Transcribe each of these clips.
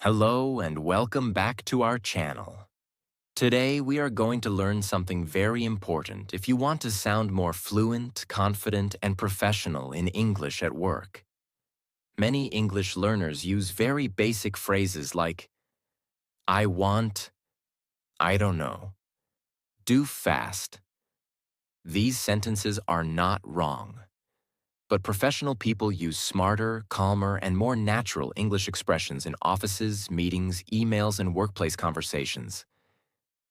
Hello and welcome back to our channel. Today we are going to learn something very important if you want to sound more fluent, confident, and professional in English at work. Many English learners use very basic phrases like, I want, I don't know, do fast. These sentences are not wrong. But professional people use smarter, calmer, and more natural English expressions in offices, meetings, emails, and workplace conversations.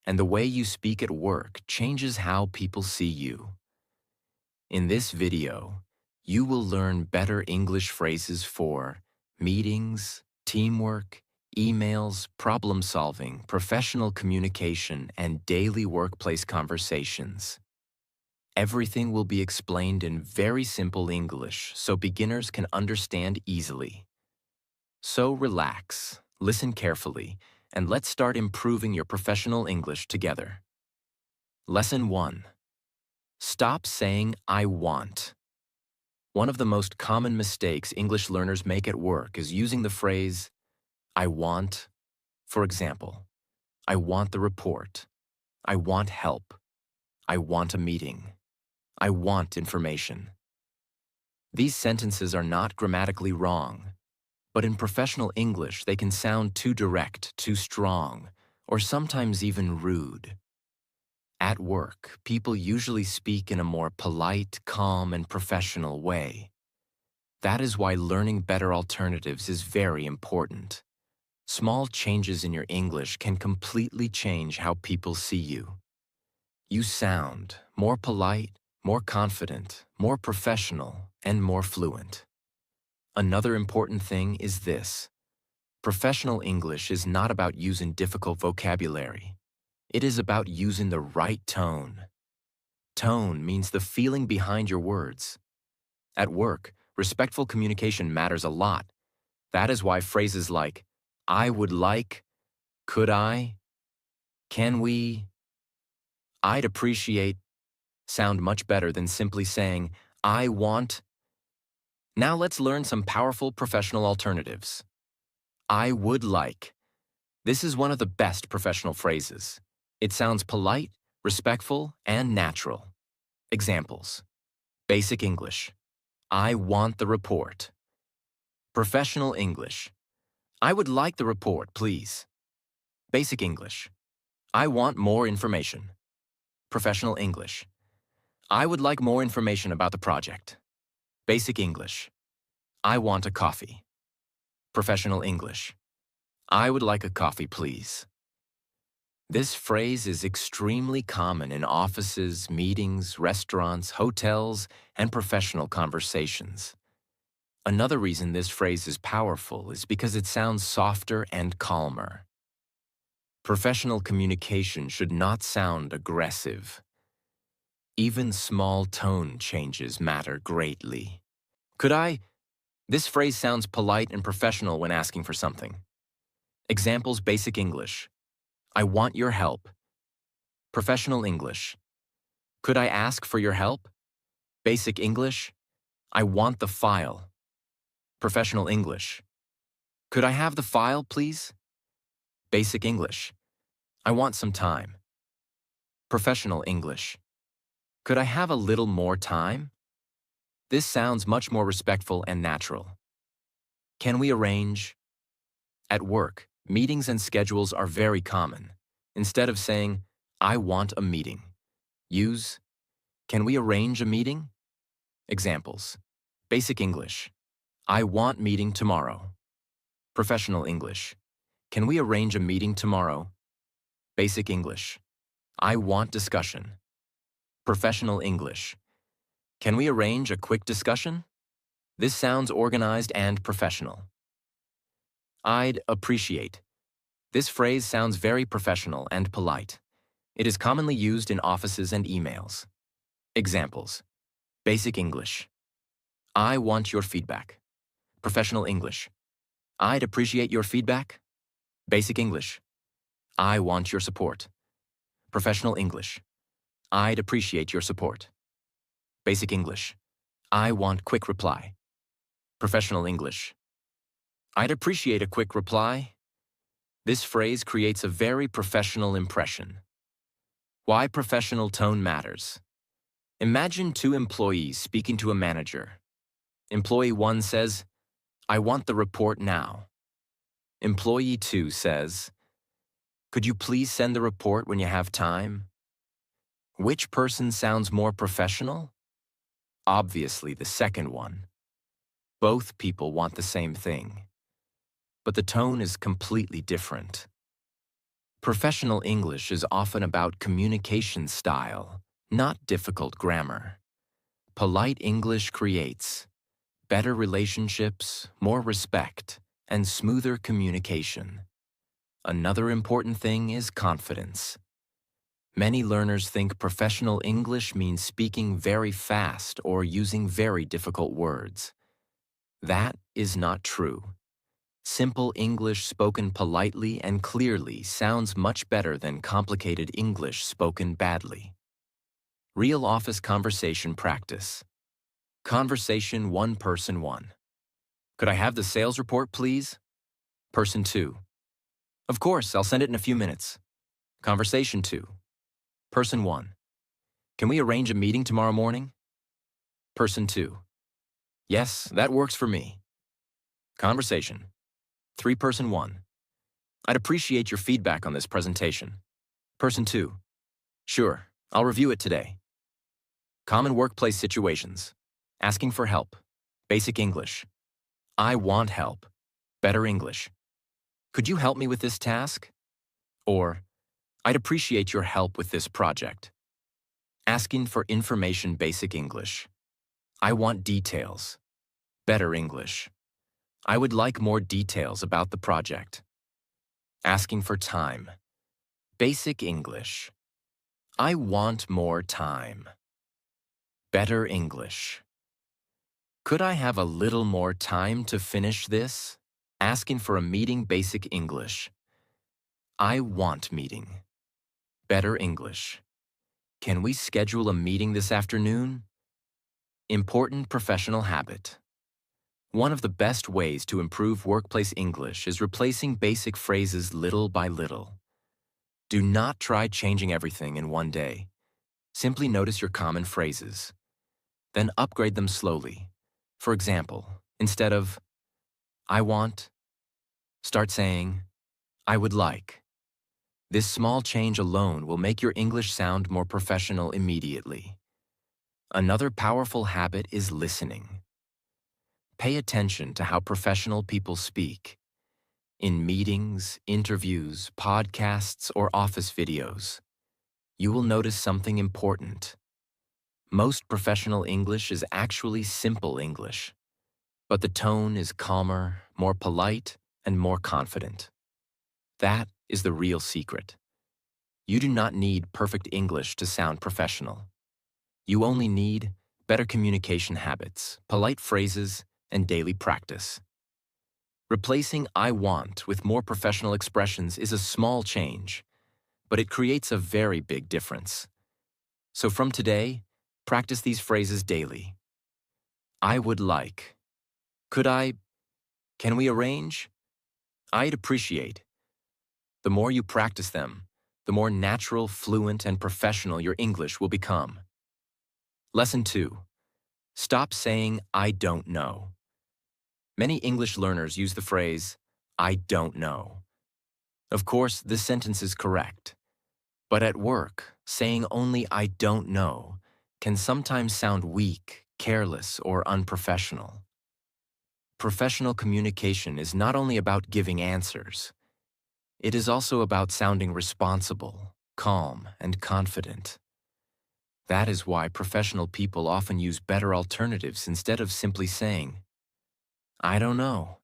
And the way you speak at work changes how people see you. In this video, you will learn better English phrases for meetings, teamwork, emails, problem solving, professional communication, and daily workplace conversations. Everything will be explained in very simple English so beginners can understand easily. So relax, listen carefully, and let's start improving your professional English together. Lesson 1. Stop saying I want. One of the most common mistakes English learners make at work is using the phrase I want. For example, I want the report. I want help. I want a meeting. I want information. These sentences are not grammatically wrong, but in professional English they can sound too direct, too strong, or sometimes even rude. At work, people usually speak in a more polite, calm, and professional way. That is why learning better alternatives is very important. Small changes in your English can completely change how people see you. You sound more polite, more confident, more professional, and more fluent. Another important thing is this. Professional English is not about using difficult vocabulary. It is about using the right tone. Tone means the feeling behind your words. At work, respectful communication matters a lot. That is why phrases like, I would like, could I, can we, I'd appreciate, sound much better than simply saying, I want. Now let's learn some powerful professional alternatives. I would like. This is one of the best professional phrases. It sounds polite, respectful, and natural. Examples. Basic English. I want the report. Professional English. I would like the report, please. Basic English. I want more information. Professional English. I would like more information about the project. Basic English. I want a coffee. Professional English. I would like a coffee, please. This phrase is extremely common in offices, meetings, restaurants, hotels, and professional conversations. Another reason this phrase is powerful is because it sounds softer and calmer. Professional communication should not sound aggressive. Even small tone changes matter greatly. This phrase sounds polite and professional when asking for something. Examples. Basic English. I want your help. Professional English. Could I ask for your help? Basic English. I want the file. Professional English. Could I have the file, please? Basic English. I want some time. Professional English. Could I have a little more time? This sounds much more respectful and natural. Can we arrange? At work, meetings and schedules are very common. Instead of saying, I want a meeting, use, can we arrange a meeting? Examples. Basic English. I want meeting tomorrow. Professional English. Can we arrange a meeting tomorrow? Basic English. I want discussion. Professional English. Can we arrange a quick discussion? This sounds organized and professional. I'd appreciate. This phrase sounds very professional and polite. It is commonly used in offices and emails. Examples. Basic English. I want your feedback. Professional English. I'd appreciate your feedback. Basic English. I want your support. Professional English. I'd appreciate your support. Basic English. I want quick reply. Professional English. I'd appreciate a quick reply. This phrase creates a very professional impression. Why professional tone matters. Imagine two employees speaking to a manager. Employee 1 says, "I want the report now." Employee 2 says, "Could you please send the report when you have time?" Which person sounds more professional? Obviously, the second one. Both people want the same thing, but the tone is completely different. Professional English is often about communication style, not difficult grammar. Polite English creates better relationships, more respect, and smoother communication. Another important thing is confidence. Many learners think professional English means speaking very fast or using very difficult words. That is not true. Simple English spoken politely and clearly sounds much better than complicated English spoken badly. Real office conversation practice. Conversation 1 Person 1. Could I have the sales report, please? Person 2. Of course, I'll send it in a few minutes. Conversation 2. Person 1. Can we arrange a meeting tomorrow morning? Person 2. Yes, that works for me. Conversation 3 Person 1. I'd appreciate your feedback on this presentation. Person 2. Sure, I'll review it today. Common workplace situations. Asking for help. Basic English. I want help. Better English. Could you help me with this task? Or, I'd appreciate your help with this project. Asking for information. Basic English. I want details. Better English. I would like more details about the project. Asking for time. Basic English. I want more time. Better English. Could I have a little more time to finish this? Asking for a meeting. Basic English. I want meeting. Better English. Can we schedule a meeting this afternoon? Important professional habit. One of the best ways to improve workplace English is replacing basic phrases little by little. Do not try changing everything in one day. Simply notice your common phrases. Then upgrade them slowly. For example, instead of I want, start saying I would like. This small change alone will make your English sound more professional immediately. Another powerful habit is listening. Pay attention to how professional people speak. In meetings, interviews, podcasts, or office videos, you will notice something important. Most professional English is actually simple English, but the tone is calmer, more polite, and more confident. That is the real secret. You do not need perfect English to sound professional. You only need better communication habits, polite phrases, and daily practice. Replacing I want with more professional expressions is a small change, but it creates a very big difference. So from today, practice these phrases daily. I would like. Could I? Can we arrange? I'd appreciate. The more you practice them, the more natural, fluent, and professional your English will become. Lesson 2. Stop saying, I don't know. Many English learners use the phrase, I don't know. Of course, this sentence is correct. But at work, saying only I don't know can sometimes sound weak, careless, or unprofessional. Professional communication is not only about giving answers. It is also about sounding responsible, calm, and confident. That is why professional people often use better alternatives instead of simply saying, I don't know.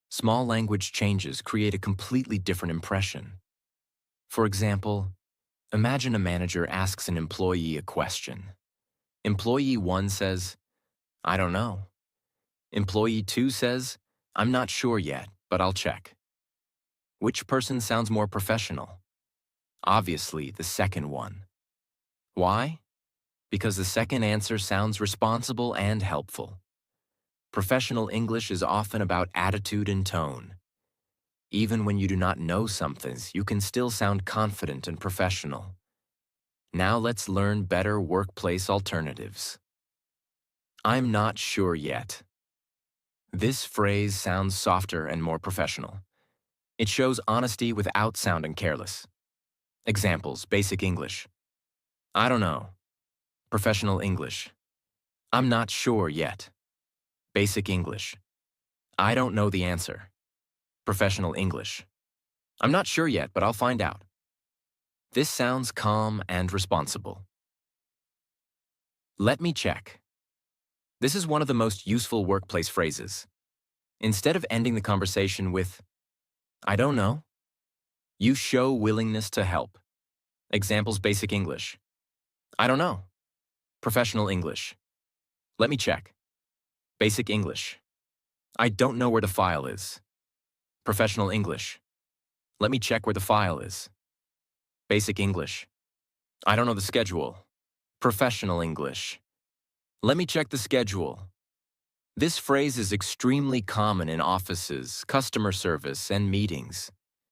Small language changes create a completely different impression. For example, imagine a manager asks an employee a question. Employee 1 says, I don't know. Employee 2 says, I'm not sure yet, but I'll check. Which person sounds more professional? Obviously, the second one. Why? Because the second answer sounds responsible and helpful. Professional English is often about attitude and tone. Even when you do not know something, you can still sound confident and professional. Now let's learn better workplace alternatives. I'm not sure yet. This phrase sounds softer and more professional. It shows honesty without sounding careless. Examples: basic English. I don't know. Professional English. I'm not sure yet. Basic English. I don't know the answer. Professional English. I'm not sure yet, but I'll find out. This sounds calm and responsible. Let me check. This is one of the most useful workplace phrases. Instead of ending the conversation with, I don't know, you show willingness to help. Examples: basic English. I don't know. Professional English. Let me check. Basic English. I don't know where the file is. Professional English. Let me check where the file is. Basic English. I don't know the schedule. Professional English. Let me check the schedule. This phrase is extremely common in offices, customer service, and meetings.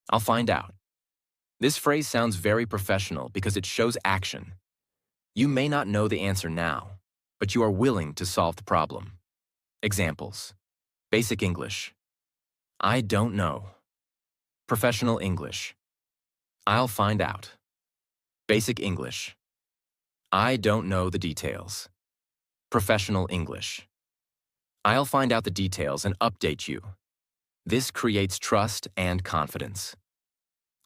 I'll find out. This phrase sounds very professional because it shows action. You may not know the answer now, but you are willing to solve the problem. Examples: basic English. I don't know. Professional English. I'll find out. Basic English. I don't know the details. Professional English. I'll find out the details and update you. This creates trust and confidence.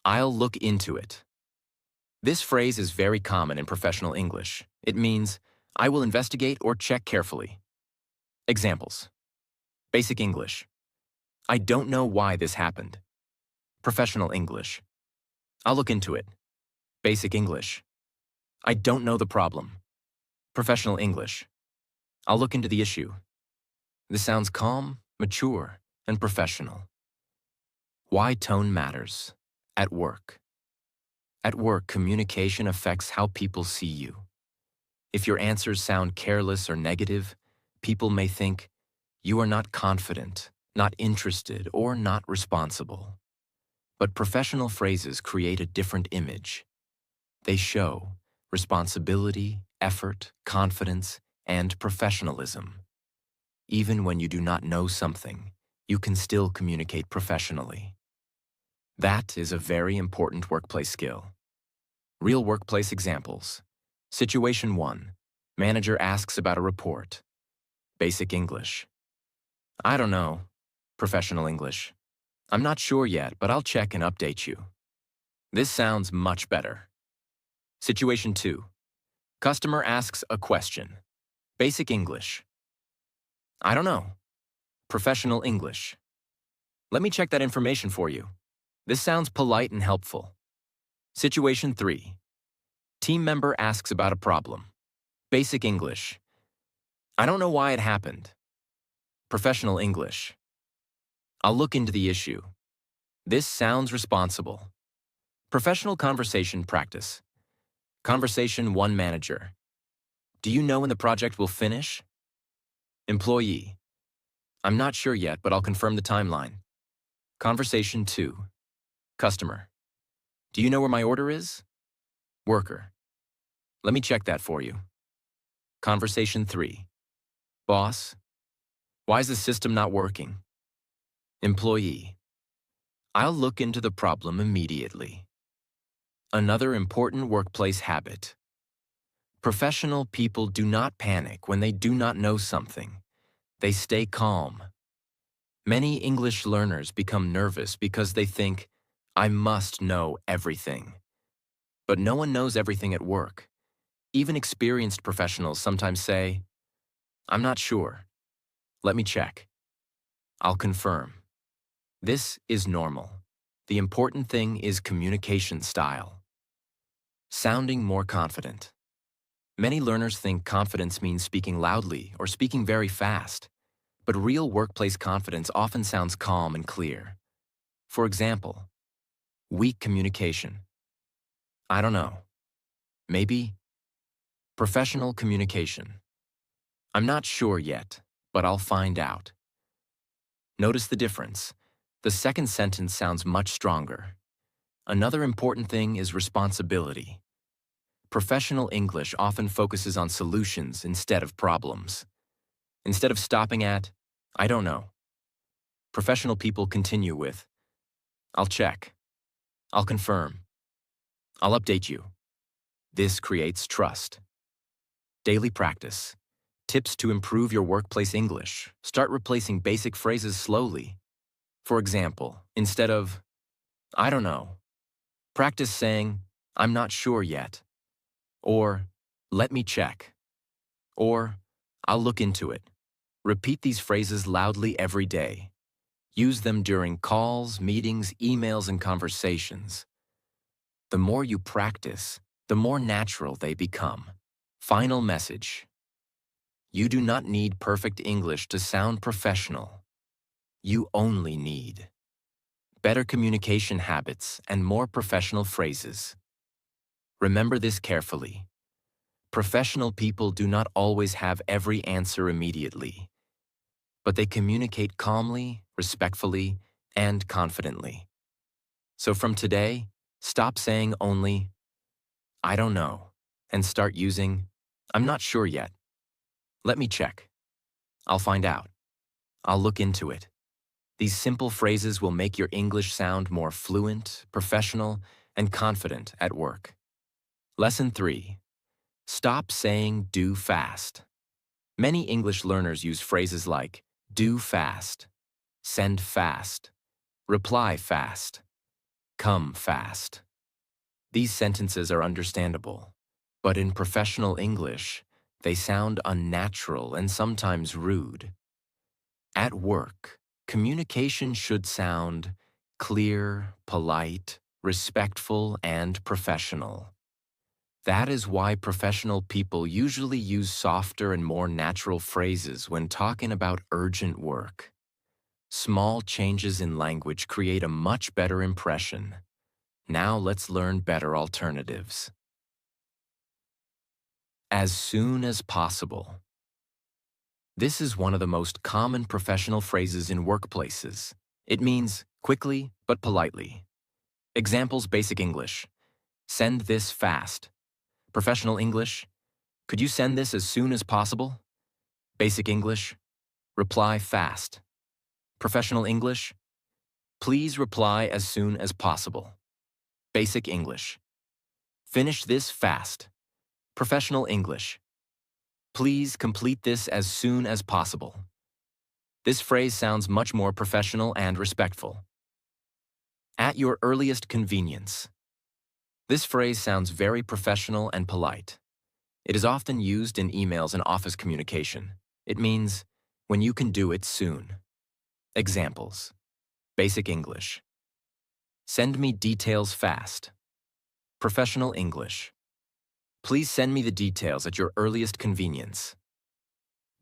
I'll look into it. This phrase is very common in professional English. It means, I will investigate or check carefully. Examples: basic English. I don't know why this happened. Professional English. I'll look into it. Basic English. I don't know the problem. Professional English. I'll look into the issue. This sounds calm, mature, and professional. Why tone matters. At work. At work, communication affects how people see you. If your answers sound careless or negative, people may think you are not confident, not interested, or not responsible. But professional phrases create a different image. They show responsibility, effort, confidence, and professionalism. Even when you do not know something, you can still communicate professionally. That is a very important workplace skill. Real workplace examples. Situation 1. Manager asks about a report. Basic English. I don't know. Professional English. I'm not sure yet, but I'll check and update you. This sounds much better. Situation 2. Customer asks a question. Basic English. I don't know. Professional English. Let me check that information for you. This sounds polite and helpful. Situation 3. Team member asks about a problem. Basic English. I don't know why it happened. Professional English. I'll look into the issue. This sounds responsible. Professional conversation practice. Conversation 1. Manager. Do you know when the project will finish? Employee. I'm not sure yet, but I'll confirm the timeline. Conversation 2. Customer. Do you know where my order is? Worker. Let me check that for you. Conversation 3. Boss. Why is the system not working? Employee. I'll look into the problem immediately. Another important workplace habit. Professional people do not panic when they do not know something. They stay calm. Many English learners become nervous because they think, I must know everything. But no one knows everything at work. Even experienced professionals sometimes say, I'm not sure. Let me check. I'll confirm. This is normal. The important thing is communication style. Sounding more confident. Many learners think confidence means speaking loudly or speaking very fast, but real workplace confidence often sounds calm and clear. For example, weak communication. I don't know. Maybe. Professional communication. I'm not sure yet, but I'll find out. Notice the difference. The second sentence sounds much stronger. Another important thing is responsibility. Professional English often focuses on solutions instead of problems. Instead of stopping at, I don't know, professional people continue with, I'll check, I'll confirm, I'll update you. This creates trust. Daily practice. Tips to improve your workplace English. Start replacing basic phrases slowly. For example, instead of, I don't know, practice saying, I'm not sure yet, or let me check, or I'll look into it. Repeat these phrases loudly every day. Use them during calls, meetings, emails, and conversations. The more you practice, the more natural they become. Final message. You do not need perfect English to sound professional. You only need better communication habits and more professional phrases. Remember this carefully. Professional people do not always have every answer immediately, but they communicate calmly, respectfully, and confidently. So from today, stop saying only, I don't know, and start using, I'm not sure yet. Let me check. I'll find out. I'll look into it. These simple phrases will make your English sound more fluent, professional, and confident at work. Lesson 3. Stop saying do fast. Many English learners use phrases like do fast, send fast, reply fast, come fast. These sentences are understandable, but in professional English, they sound unnatural and sometimes rude. At work, communication should sound clear, polite, respectful, and professional. That is why professional people usually use softer and more natural phrases when talking about urgent work. Small changes in language create a much better impression. Now let's learn better alternatives. As soon as possible. This is one of the most common professional phrases in workplaces. It means quickly but politely. Examples: basic English. Send this fast. Professional English. Could you send this as soon as possible? Basic English. Reply fast. Professional English. Please reply as soon as possible. Basic English. Finish this fast. Professional English. Please complete this as soon as possible. This phrase sounds much more professional and respectful. At your earliest convenience. This phrase sounds very professional and polite. It is often used in emails and office communication. It means when you can do it soon. Examples: basic English. Send me details fast. Professional English. Please send me the details at your earliest convenience.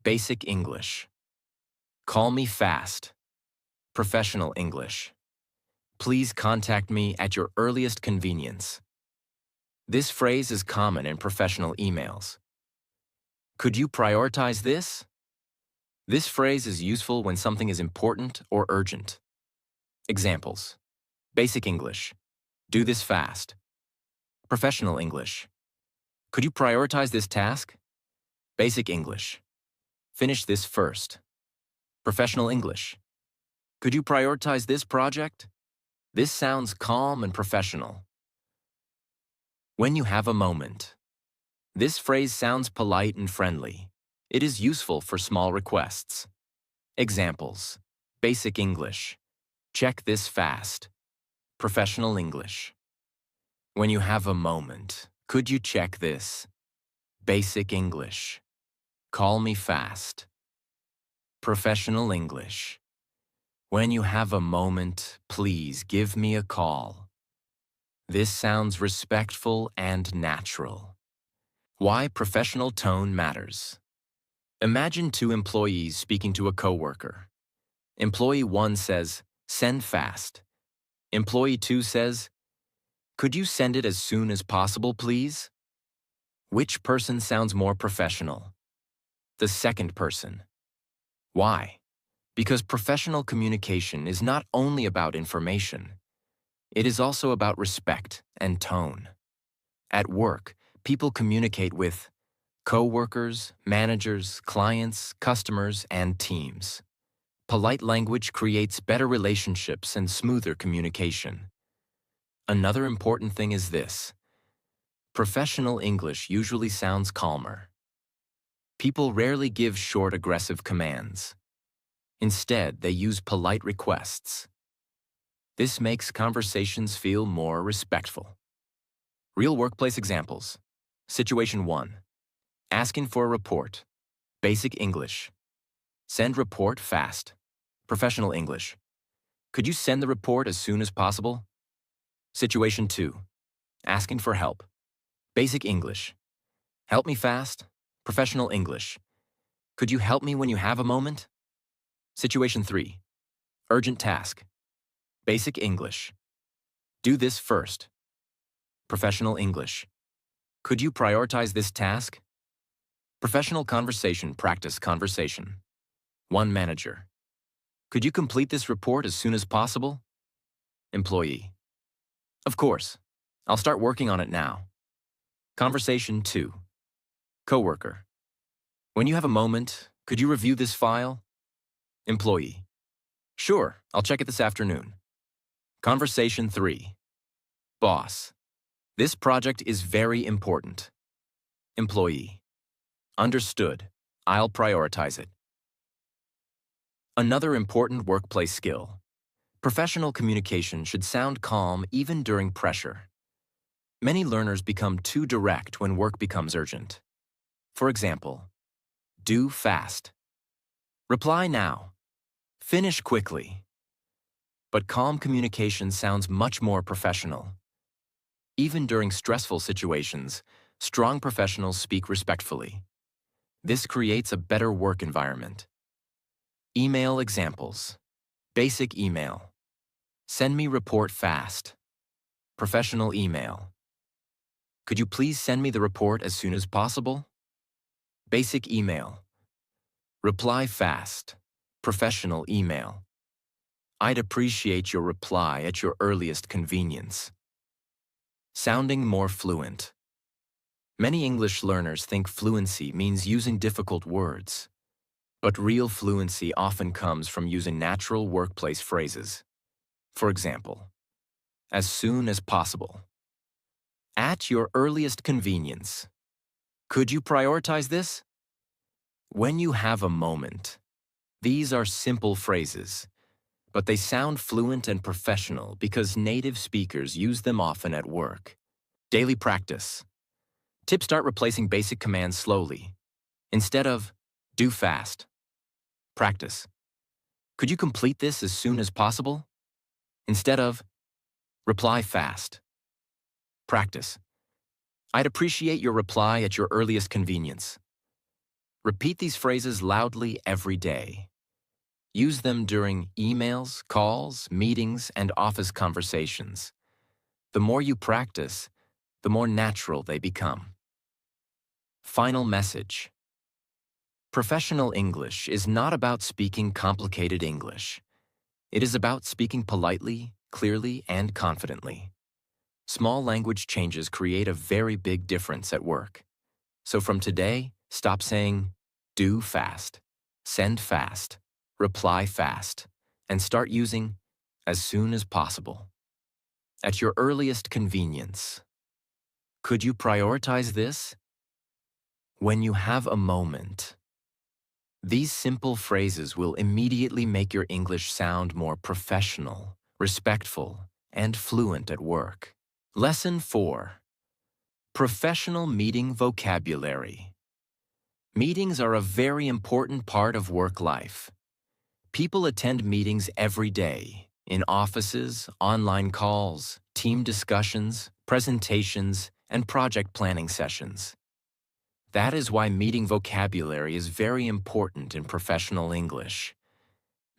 Basic English. Call me fast. Professional English. Please contact me at your earliest convenience. This phrase is common in professional emails. Could you prioritize this? This phrase is useful when something is important or urgent. Examples: basic English. Do this fast. Professional English. Could you prioritize this task? Basic English. Finish this first. Professional English. Could you prioritize this project? This sounds calm and professional. When you have a moment. This phrase sounds polite and friendly. It is useful for small requests. Examples: basic English. Check this fast. Professional English. When you have a moment, could you check this? Basic English. Call me fast. Professional English. When you have a moment, please give me a call. This sounds respectful and natural. Why professional tone matters. Imagine two employees speaking to a coworker. Employee 1 says, send fast. Employee 2 says, could you send it as soon as possible, please? Which person sounds more professional? The second person. Why? Because professional communication is not only about information, it is also about respect and tone. At work, people communicate with coworkers, managers, clients, customers, and teams. Polite language creates better relationships and smoother communication. Another important thing is this: professional English usually sounds calmer. People rarely give short, aggressive commands. Instead, they use polite requests. This makes conversations feel more respectful. Real workplace examples. Situation 1. Asking for a report. Basic English. Send report fast. Professional English. Could you send the report as soon as possible? Situation 2. Asking for help. Basic English. Help me fast. Professional English. Could you help me when you have a moment? Situation 3. Urgent task. Basic English. Do this first. Professional English. Could you prioritize this task? Professional conversation, practice conversation. 1 manager. Could you complete this report as soon as possible? Employee. Of course. I'll start working on it now. Conversation 2. Coworker. When you have a moment, could you review this file? Employee. Sure, I'll check it this afternoon. Conversation 3. Boss. This project is very important. Employee. Understood. I'll prioritize it. Another important workplace skill. Professional communication should sound calm even during pressure. Many learners become too direct when work becomes urgent. For example, do fast. Reply now. Finish quickly. But calm communication sounds much more professional. Even during stressful situations, strong professionals speak respectfully. This creates a better work environment. Email examples. Basic email. Send me report fast. Professional email. Could you please send me the report as soon as possible? Basic email. Reply fast. Professional email. I'd appreciate your reply at your earliest convenience. Sounding more fluent. Many English learners think fluency means using difficult words. But real fluency often comes from using natural workplace phrases. For example, as soon as possible. At your earliest convenience. Could you prioritize this? When you have a moment. These are simple phrases, but they sound fluent and professional because native speakers use them often at work. Daily practice. Tip: start replacing basic commands slowly. Instead of, do fast. Practice. Could you complete this as soon as possible? Instead of, reply fast. Practice. I'd appreciate your reply at your earliest convenience. Repeat these phrases loudly every day. Use them during emails, calls, meetings, and office conversations. The more you practice, the more natural they become. Final message. Professional English is not about speaking complicated English. It is about speaking politely, clearly, and confidently. Small language changes create a very big difference at work. So from today, stop saying, do fast, send fast, reply fast, and start using as soon as possible. At your earliest convenience. Could you prioritize this? When you have a moment. These simple phrases will immediately make your English sound more professional, respectful, and fluent at work. Lesson 4. Professional meeting vocabulary. Meetings are a very important part of work life. People attend meetings every day, in offices, online calls, team discussions, presentations, and project planning sessions. That is why meeting vocabulary is very important in professional English.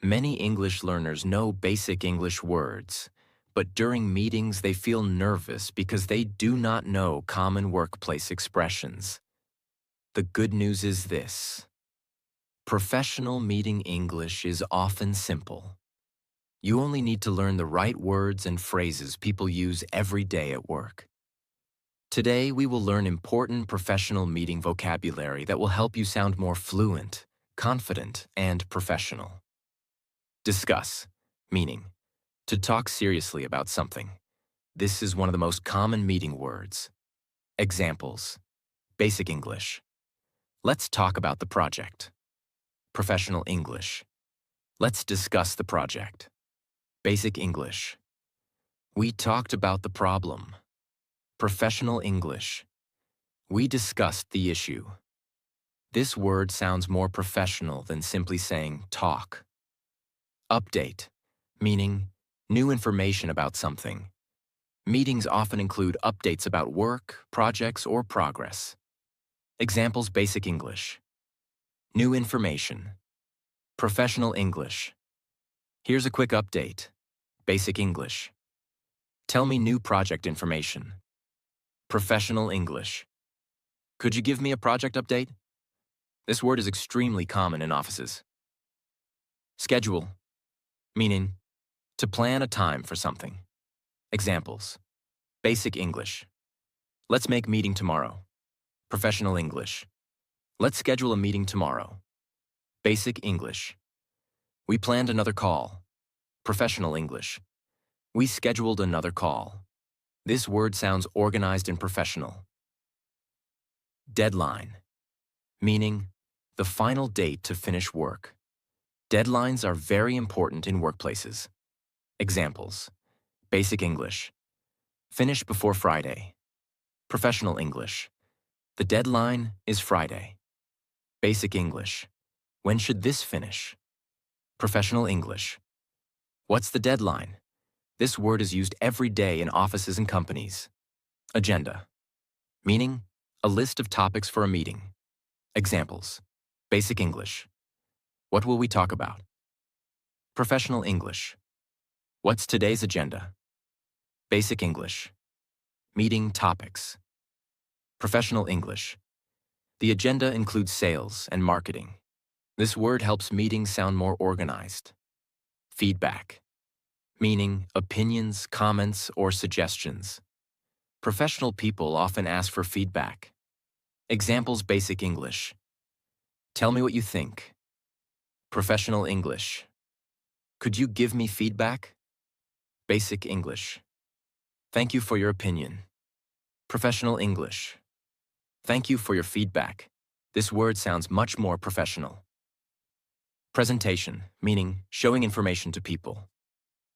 Many English learners know basic English words, but during meetings they feel nervous because they do not know common workplace expressions. The good news is this. Professional meeting English is often simple. You only need to learn the right words and phrases people use every day at work. Today, we will learn important professional meeting vocabulary that will help you sound more fluent, confident, and professional. Discuss, meaning to talk seriously about something. This is one of the most common meeting words. Examples: basic English. Let's talk about the project. Professional English. Let's discuss the project. Basic English. We talked about the problem. Professional English. We discussed the issue. This word sounds more professional than simply saying talk. Update, meaning new information about something. Meetings often include updates about work, projects, or progress. Examples: basic English. New information. Professional English. Here's a quick update. Basic English. Tell me new project information. Professional English. Could you give me a project update? This word is extremely common in offices. Schedule, meaning to plan a time for something. Examples: basic English. Let's make meeting tomorrow. Professional English. Let's schedule a meeting tomorrow. Basic English. We planned another call. Professional English. We scheduled another call. This word sounds organized and professional. Deadline, meaning the final date to finish work. Deadlines are very important in workplaces. Examples: basic English. Finish before Friday. Professional English. The deadline is Friday. Basic English. When should this finish? Professional English. What's the deadline? This word is used every day in offices and companies. Agenda, meaning a list of topics for a meeting. Examples: basic English. What will we talk about? Professional English. What's today's agenda? Basic English. Meeting topics. Professional English. The agenda includes sales and marketing. This word helps meetings sound more organized. Feedback, meaning opinions, comments, or suggestions. Professional people often ask for feedback. Examples: basic English. Tell me what you think. Professional English. Could you give me feedback? Basic English. Thank you for your opinion. Professional English. Thank you for your feedback. This word sounds much more professional. Presentation, meaning showing information to people.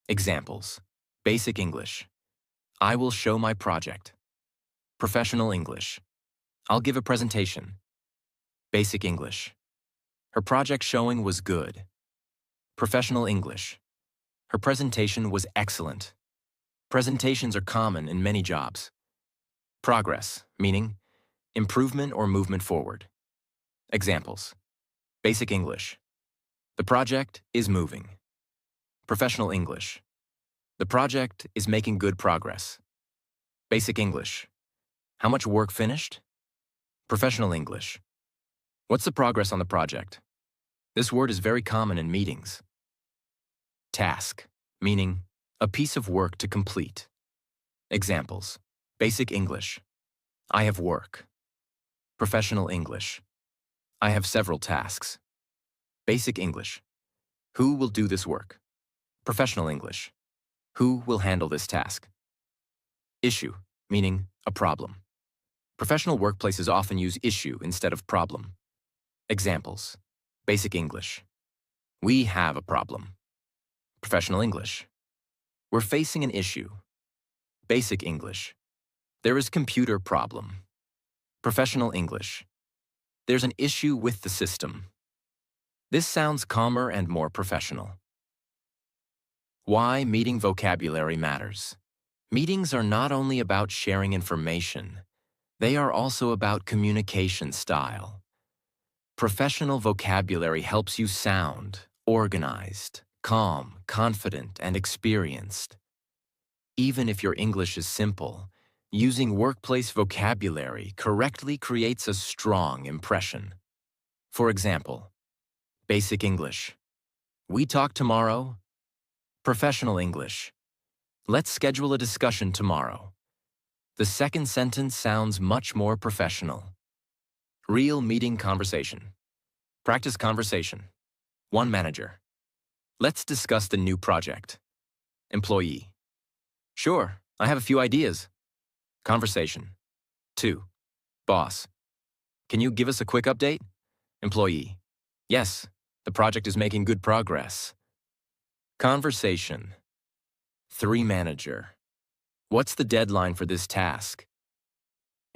Examples: basic English. I will show my project. Professional English. I'll give a presentation. Basic English. Her project showing was good. Professional English. Her presentation was excellent. Presentations are common in many jobs. Progress, meaning improvement or movement forward. Examples: basic English. The project is moving. Professional English. The project is making good progress. Basic English. How much work finished? Professional English. What's the progress on the project? This word is very common in meetings. Task, meaning a piece of work to complete. Examples: basic English. I have work. Professional English. I have several tasks. Basic English. Who will do this work? Professional English. Who will handle this task? Issue, meaning a problem. Professional workplaces often use issue instead of problem. Examples: basic English. We have a problem. Professional English. We're facing an issue. Basic English. There is computer problem. Professional English. There's an issue with the system. This sounds calmer and more professional. Why meeting vocabulary matters. Meetings are not only about sharing information, they are also about communication style. Professional vocabulary helps you sound organized, calm, confident, and experienced. Even if your English is simple, using workplace vocabulary correctly creates a strong impression. For example, Basic English. We talk tomorrow. Professional English. Let's schedule a discussion tomorrow. The second sentence sounds much more professional. Real meeting conversation. Practice conversation. One manager. Let's discuss the new project. Employee. Sure, I have a few ideas. Conversation. 2. Boss. Can you give us a quick update? Employee. Yes, the project is making good progress. Conversation. 3. Manager. What's the deadline for this task?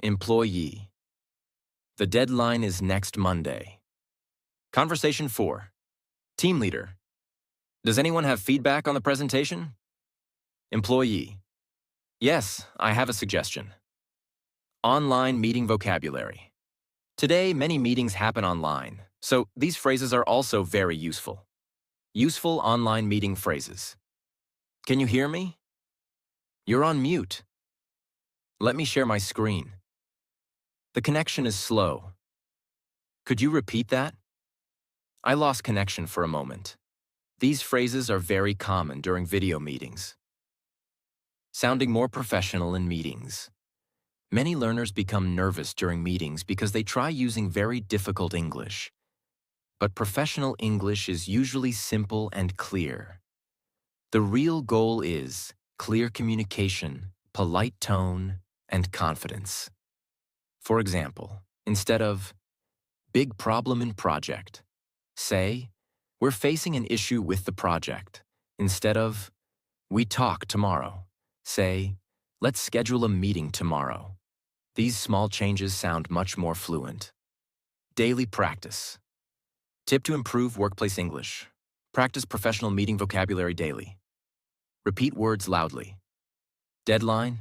Employee. The deadline is next Monday. Conversation 4. Team leader. Does anyone have feedback on the presentation? Employee. Yes, I have a suggestion. Online meeting vocabulary. Today, many meetings happen online, so these phrases are also very useful. Useful online meeting phrases. Can you hear me? You're on mute. Let me share my screen. The connection is slow. Could you repeat that? I lost connection for a moment. These phrases are very common during video meetings. Sounding more professional in meetings. Many learners become nervous during meetings because they try using very difficult English. But professional English is usually simple and clear. The real goal is clear communication, polite tone, and confidence. For example, instead of big problem in project, say, we're facing an issue with the project. Instead of we talk tomorrow, say, let's schedule a meeting tomorrow. These small changes sound much more fluent. Daily practice. Tip to improve workplace English. Practice professional meeting vocabulary daily. Repeat words loudly. Deadline,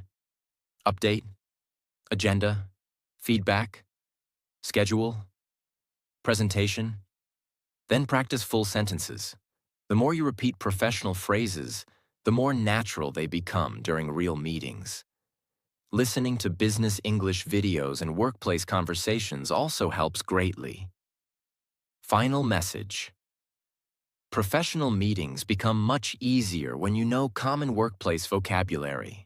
update, agenda, feedback, schedule, presentation. Then practice full sentences. The more you repeat professional phrases, the more natural they become during real meetings. Listening to business English videos and workplace conversations also helps greatly. Final message. Professional meetings become much easier when you know common workplace vocabulary.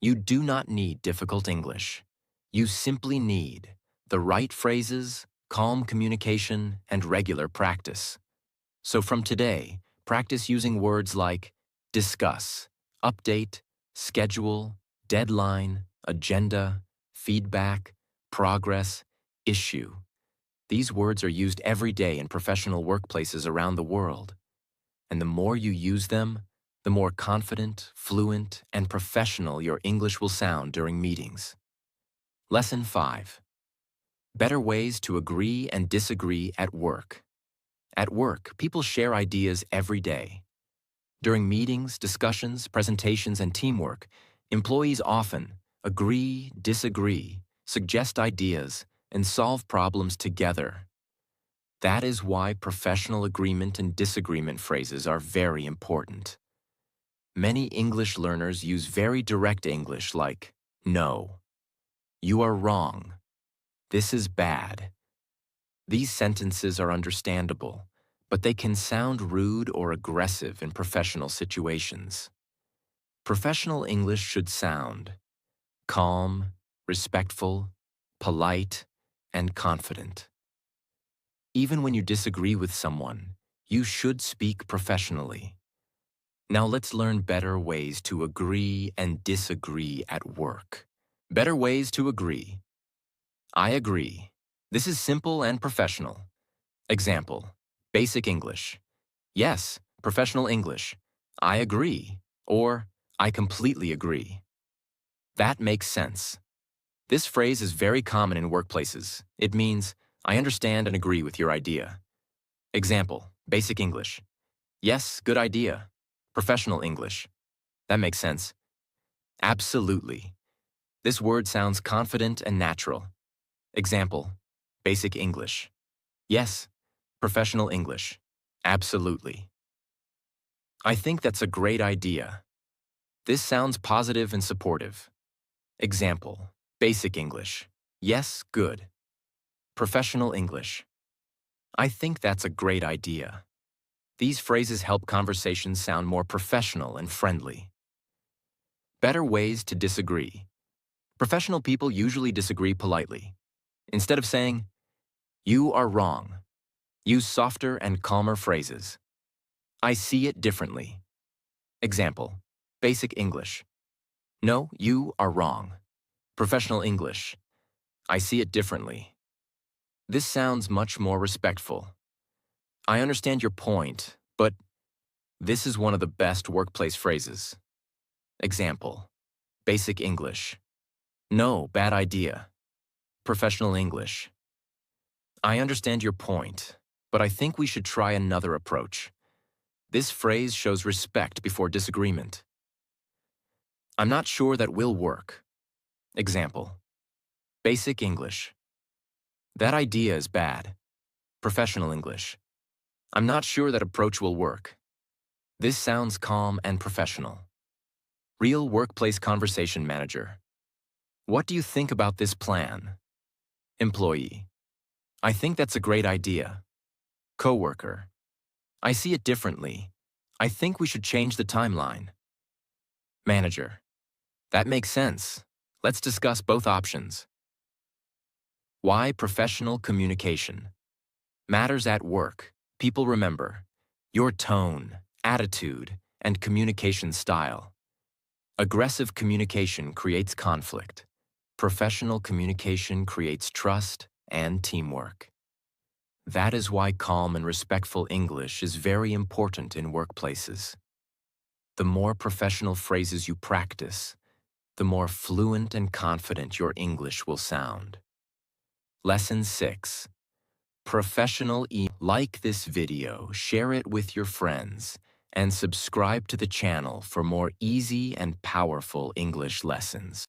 You do not need difficult English. You simply need the right phrases, calm communication, and regular practice. So from today, practice using words like discuss, update, schedule, deadline, agenda, feedback, progress, issue. These words are used every day in professional workplaces around the world. And the more you use them, the more confident, fluent, and professional your English will sound during meetings. Lesson 5. Better ways to agree and disagree at work. At work, people share ideas every day. During meetings, discussions, presentations, and teamwork, employees often agree, disagree, suggest ideas, and solve problems together. That is why professional agreement and disagreement phrases are very important. Many English learners use very direct English like, no, you are wrong, this is bad. These sentences are understandable, but they can sound rude or aggressive in professional situations. Professional English should sound calm, respectful, polite, and confident. Even when you disagree with someone, you should speak professionally. Now let's learn better ways to agree and disagree at work. Better ways to agree. I agree. This is simple and professional. Example, basic English. Yes, professional English. I agree. Or, I completely agree. That makes sense. This phrase is very common in workplaces. It means, I understand and agree with your idea. Example, basic English. Yes, good idea. Professional English. That makes sense. Absolutely. This word sounds confident and natural. Example, basic English. Yes, professional English. Absolutely. I think that's a great idea. This sounds positive and supportive. Example, basic English. Yes, good. Professional English. I think that's a great idea. These phrases help conversations sound more professional and friendly. Better ways to disagree. Professional people usually disagree politely. Instead of saying, "You are wrong," use softer and calmer phrases. "I see it differently." Example, basic English. "No, you are wrong." Professional English. "I see it differently." This sounds much more respectful. "I understand your point, but..." This is one of the best workplace phrases. Example, basic English. "No, bad idea." Professional English. "I understand your point, but I think we should try another approach." This phrase shows respect before disagreement. "I'm not sure that will work." Example, basic English. "That idea is bad." Professional English. "I'm not sure that approach will work." This sounds calm and professional. Real workplace conversation manager. "What do you think about this plan?" Employee. "I think that's a great idea." Coworker. "I see it differently. I think we should change the timeline." Manager. "That makes sense. Let's discuss both options." Why professional communication matters at work. People remember your tone, attitude, and communication style. Aggressive communication creates conflict. Professional communication creates trust and teamwork. That is why calm and respectful English is very important in workplaces. The more professional phrases you practice, the more fluent and confident your English will sound. Lesson 6. Like this video, share it with your friends, and subscribe to the channel for more easy and powerful English lessons.